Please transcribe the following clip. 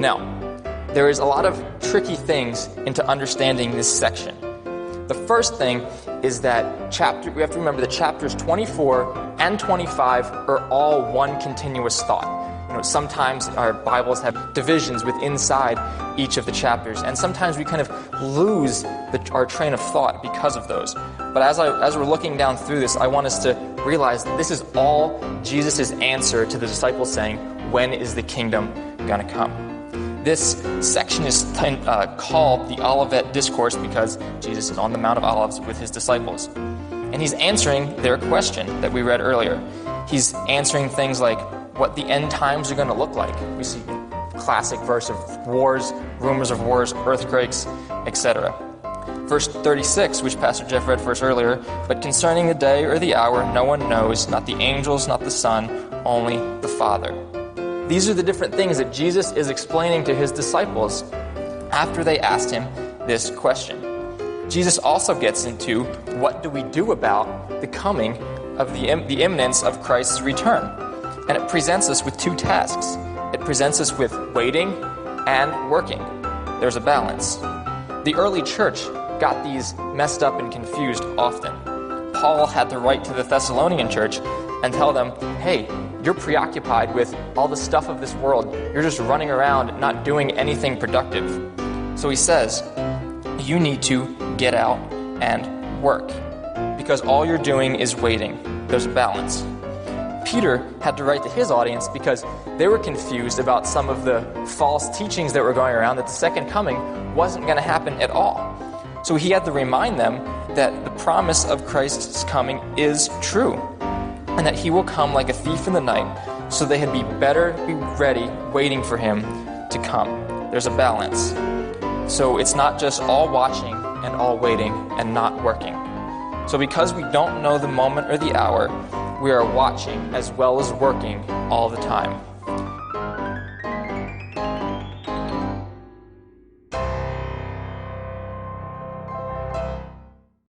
Now, there is a lot of tricky things into understanding this section. The first thing is that we have to remember that chapters 24 and 25 are all one continuous thought. Sometimes our Bibles have divisions inside each of the chapters, and sometimes we kind of lose our train of thought because of those. But as we're looking down through this, I want us to realize that this is all Jesus' answer to the disciples saying, when is the kingdom going to come? This section is called the Olivet Discourse because Jesus is on the Mount of Olives with his disciples. And he's answering their question that we read earlier. He's answering things like what the end times are going to look like. We see classic verse of wars, rumors of wars, earthquakes, etc. Verse 36, which Pastor Jeff read for us earlier, but concerning the day or the hour, no one knows, not the angels, not the Son, only the Father. These are the different things that Jesus is explaining to his disciples after they asked him this question. Jesus also gets into what do we do about the coming of the imminence of Christ's return. And it presents us with two tasks. It presents us with waiting and working. There's a balance. The early church got these messed up and confused often. Paul had to write to the Thessalonian church and tell them, hey, you're preoccupied with all the stuff of this world. You're just running around not doing anything productive. So he says, you need to get out and work because all you're doing is waiting. There's a balance. Peter had to write to his audience because they were confused about some of the false teachings that were going around that the second coming wasn't going to happen at all. So he had to remind them that the promise of Christ's coming is true and that he will come like a thief in the night, so they had better be ready waiting for him to come. There's a balance. So it's not just all watching and all waiting and not working. So because we don't know the moment or the hour, we are watching as well as working all the time.